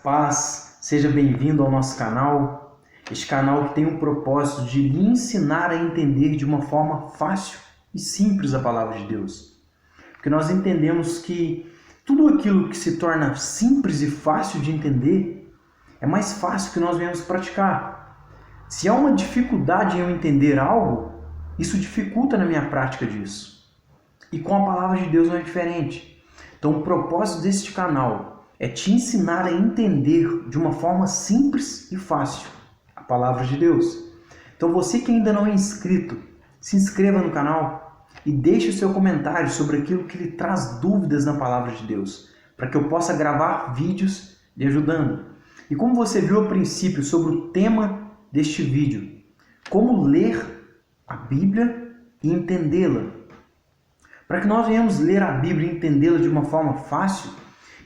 Paz, seja bem-vindo ao nosso canal. Este canal que tem o propósito de lhe ensinar a entender de uma forma fácil e simples a palavra de Deus. Porque nós entendemos que tudo aquilo que se torna simples e fácil de entender é mais fácil que nós venhamos praticar. Se há uma dificuldade em eu entender algo, isso dificulta na minha prática disso. E com a palavra de Deus não é diferente. Então o propósito deste canal é te ensinar a entender de uma forma simples e fácil a palavra de Deus. Então você que ainda não é inscrito, se inscreva no canal e deixe o seu comentário sobre aquilo que lhe traz dúvidas na palavra de Deus, para que eu possa gravar vídeos lhe ajudando. E como você viu a princípio sobre o tema deste vídeo, como ler a Bíblia e entendê-la. Para que nós venhamos ler a Bíblia e entendê-la de uma forma fácil,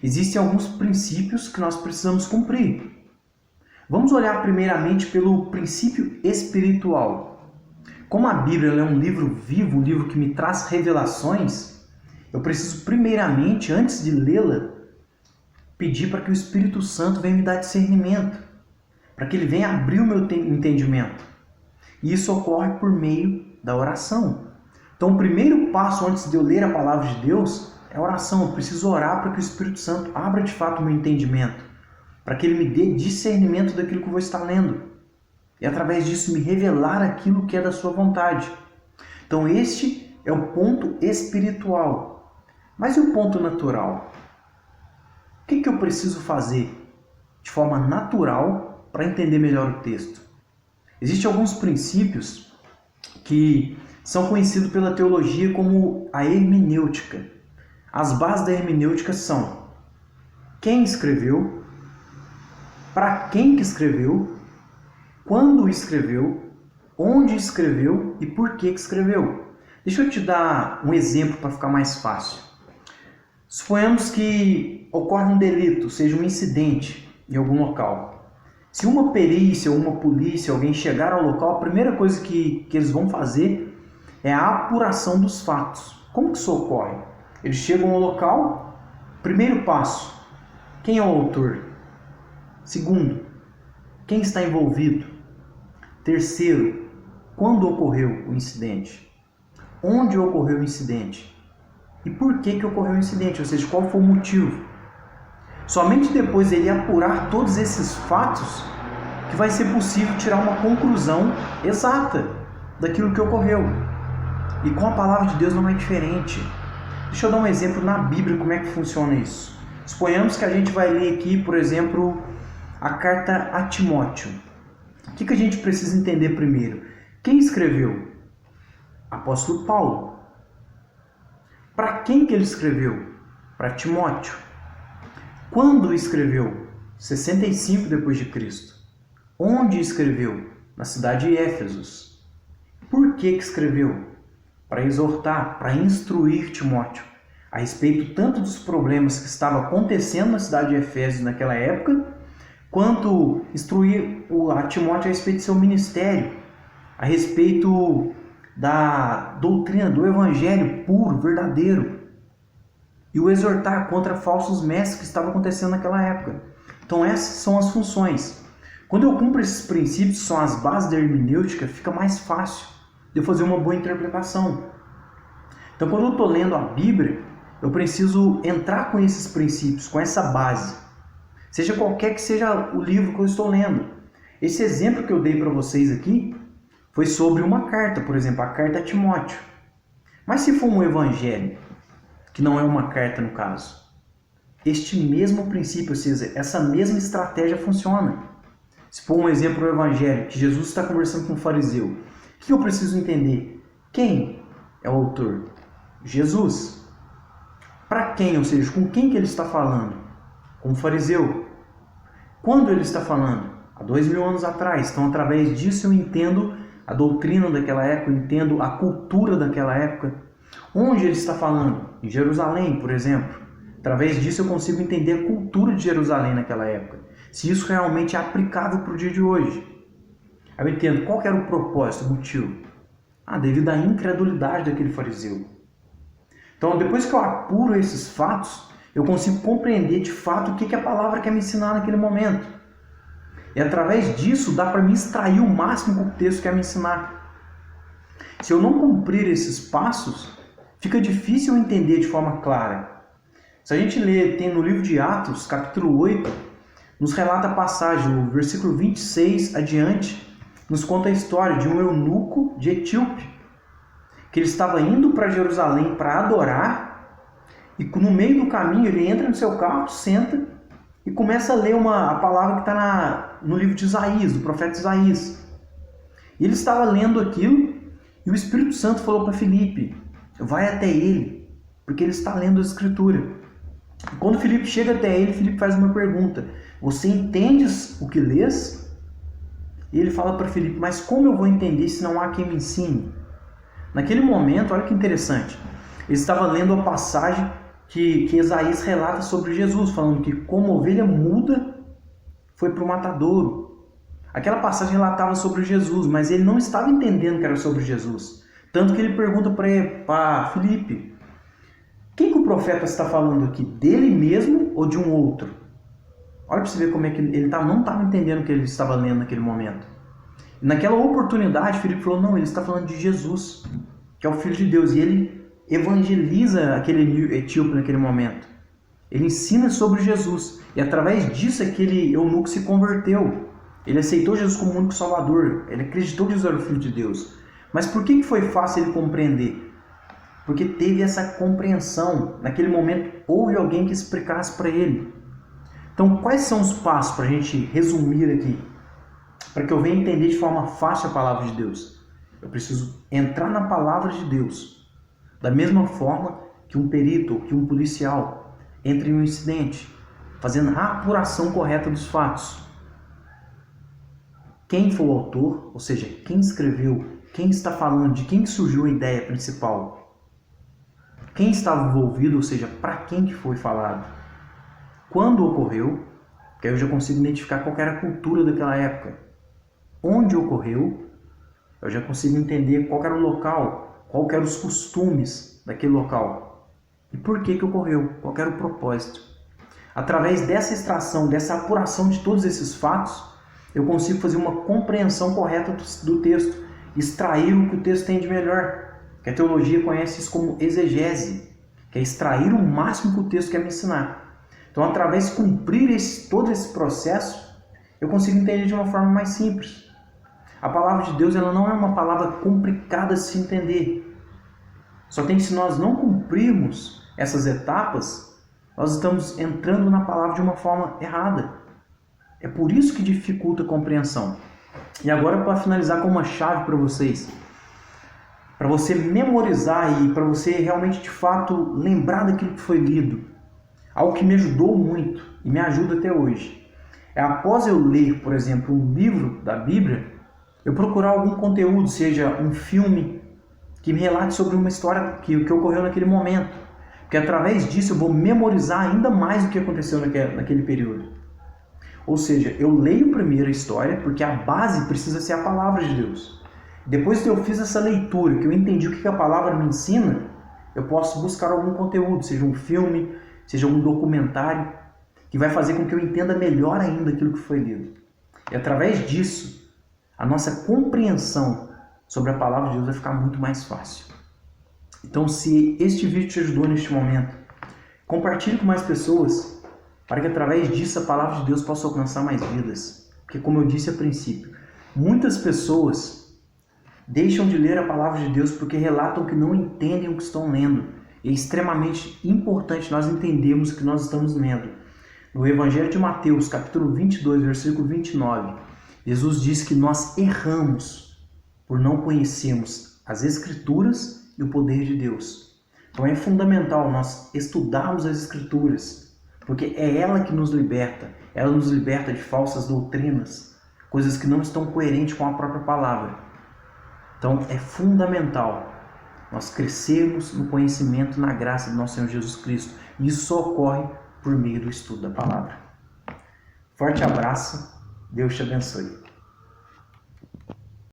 existem alguns princípios que nós precisamos cumprir. Vamos olhar primeiramente pelo princípio espiritual. Como a Bíblia é um livro vivo, um livro que me traz revelações, eu preciso primeiramente, antes de lê-la, pedir para que o Espírito Santo venha me dar discernimento, para que ele venha abrir o meu entendimento. E isso ocorre por meio da oração. Então o primeiro passo antes de eu ler a palavra de Deus é a oração. Eu preciso orar para que o Espírito Santo abra de fato o meu entendimento, para que ele me dê discernimento daquilo que eu vou estar lendo e através disso me revelar aquilo que é da sua vontade. Então este é o ponto espiritual. Mas e o ponto natural? O que eu preciso fazer de forma natural para entender melhor o texto? Existem alguns princípios que são conhecidos pela teologia como a hermenêutica. As bases da hermenêutica são: quem escreveu, para quem que escreveu, quando escreveu, onde escreveu e por que escreveu. Deixa eu te dar um exemplo para ficar mais fácil. Suponhamos que ocorre um delito, seja um incidente em algum local. Se uma perícia ou uma polícia, alguém chegar ao local, a primeira coisa que eles vão fazer é a apuração dos fatos. Como que isso ocorre? Eles chegam ao local, primeiro passo, quem é o autor? Segundo, quem está envolvido? Terceiro, quando ocorreu o incidente? Onde ocorreu o incidente? E por que ocorreu o incidente? Ou seja, qual foi o motivo? Somente depois de ele apurar todos esses fatos que vai ser possível tirar uma conclusão exata daquilo que ocorreu. E com a palavra de Deus não é diferente. Deixa eu dar um exemplo na Bíblia como é que funciona isso. Suponhamos que a gente vai ler aqui, por exemplo, a carta a Timóteo. O que a gente precisa entender primeiro? Quem escreveu? Apóstolo Paulo. Para quem que ele escreveu? Para Timóteo. Quando escreveu? 65 depois de Cristo. Onde escreveu? Na cidade de Éfesos. Por que escreveu? Para exortar, para instruir Timóteo a respeito tanto dos problemas que estavam acontecendo na cidade de Éfeso naquela época, quanto instruir a Timóteo a respeito do seu ministério, a respeito da doutrina, do evangelho puro, verdadeiro, e o exortar contra falsos mestres que estavam acontecendo naquela época. Então essas são as funções. Quando eu cumpro esses princípios, que são as bases da hermenêutica, fica mais fácil de eu fazer uma boa interpretação. Então, quando eu estou lendo a Bíblia, eu preciso entrar com esses princípios, com essa base. Seja qualquer que seja o livro que eu estou lendo. Esse exemplo que eu dei para vocês aqui foi sobre uma carta, por exemplo, a carta a Timóteo. Mas se for um evangelho, que não é uma carta no caso, este mesmo princípio, ou seja, essa mesma estratégia funciona. Se for um exemplo do evangelho, que Jesus está conversando com um fariseu, o que eu preciso entender? Quem é o autor? Jesus. Para quem? Ou seja, com quem que ele está falando? Com o fariseu. Quando ele está falando? Há 2000 anos atrás. Então, através disso eu entendo a doutrina daquela época, eu entendo a cultura daquela época. Onde ele está falando? Em Jerusalém, por exemplo. Através disso eu consigo entender a cultura de Jerusalém naquela época. Se isso realmente é aplicável para o dia de hoje. Aí eu entendo qual que era o propósito, o motivo. Devido à incredulidade daquele fariseu. Então, depois que eu apuro esses fatos, eu consigo compreender de fato o que a palavra quer me ensinar naquele momento. E através disso dá para me extrair o máximo que o texto quer me ensinar. Se eu não cumprir esses passos, fica difícil eu entender de forma clara. Se a gente lê, tem no livro de Atos, capítulo 8, nos relata a passagem, o versículo 26 adiante, nos conta a história de um eunuco de Etíope, que ele estava indo para Jerusalém para adorar, e no meio do caminho ele entra no seu carro, senta e começa a ler a palavra que está no livro de Isaías, do profeta Isaías. E ele estava lendo aquilo e o Espírito Santo falou para Filipe, vai até ele, porque ele está lendo a Escritura. E quando Filipe chega até ele, Filipe faz uma pergunta, você entendes o que lês? E ele fala para Filipe, mas como eu vou entender se não há quem me ensine? Naquele momento, olha que interessante, ele estava lendo a passagem que Isaías relata sobre Jesus, falando que como ovelha muda foi para o matadouro. Aquela passagem relatava sobre Jesus, mas ele não estava entendendo que era sobre Jesus. Tanto que ele pergunta para Filipe, quem que o profeta está falando aqui? Dele mesmo ou de um outro? Olha para você ver como é que ele não estava entendendo o que ele estava lendo naquele momento. E naquela oportunidade, Filipe falou, não, ele está falando de Jesus, que é o Filho de Deus. E ele evangeliza aquele etíope naquele momento. Ele ensina sobre Jesus. E através disso, aquele eunuco se converteu. Ele aceitou Jesus como único Salvador. Ele acreditou que Jesus era o Filho de Deus. Mas por que foi fácil ele compreender? Porque teve essa compreensão. Naquele momento, houve alguém que explicasse para ele. Então, quais são os passos para a gente resumir aqui? Para que eu venha entender de forma fácil a palavra de Deus. Eu preciso entrar na palavra de Deus. Da mesma forma que um perito, que um policial entra em um incidente, fazendo a apuração correta dos fatos. Quem foi o autor, ou seja, quem escreveu, quem está falando, de quem surgiu a ideia principal. Quem estava envolvido, ou seja, para quem que foi falado. Quando ocorreu, que aí eu já consigo identificar qual era a cultura daquela época. Onde ocorreu, eu já consigo entender qual era o local, qual eram os costumes daquele local. E por que ocorreu, qual era o propósito. Através dessa extração, dessa apuração de todos esses fatos, eu consigo fazer uma compreensão correta do texto, extrair o que o texto tem de melhor. Que a teologia conhece isso como exegese, que é extrair o máximo que o texto quer me ensinar. Então, através de cumprir todo esse processo, eu consigo entender de uma forma mais simples. A palavra de Deus ela não é uma palavra complicada de se entender. Só tem que, se nós não cumprirmos essas etapas, nós estamos entrando na palavra de uma forma errada. É por isso que dificulta a compreensão. E agora, para finalizar com uma chave para vocês, para você memorizar e para você realmente, de fato, lembrar daquilo que foi lido. Algo que me ajudou muito e me ajuda até hoje. É após eu ler, por exemplo, um livro da Bíblia, eu procurar algum conteúdo, seja um filme, que me relate sobre uma história que ocorreu naquele momento. Porque através disso eu vou memorizar ainda mais o que aconteceu naquele período. Ou seja, eu leio primeiro a história, porque a base precisa ser a palavra de Deus. Depois que eu fiz essa leitura, que eu entendi o que a palavra me ensina, eu posso buscar algum conteúdo, seja um filme, seja um documentário, que vai fazer com que eu entenda melhor ainda aquilo que foi lido. E através disso, a nossa compreensão sobre a palavra de Deus vai ficar muito mais fácil. Então, se este vídeo te ajudou neste momento, compartilhe com mais pessoas, para que através disso a palavra de Deus possa alcançar mais vidas. Porque, como eu disse a princípio, muitas pessoas deixam de ler a palavra de Deus porque relatam que não entendem o que estão lendo. É extremamente importante nós entendermos o que nós estamos lendo. No Evangelho de Mateus, capítulo 22, versículo 29, Jesus diz que nós erramos por não conhecermos as Escrituras e o poder de Deus. Então é fundamental nós estudarmos as Escrituras, porque é ela que nos liberta. Ela nos liberta de falsas doutrinas, coisas que não estão coerentes com a própria palavra. Então é fundamental nós crescermos no conhecimento, na graça do nosso Senhor Jesus Cristo. E isso só ocorre por meio do estudo da palavra. Forte abraço, Deus te abençoe.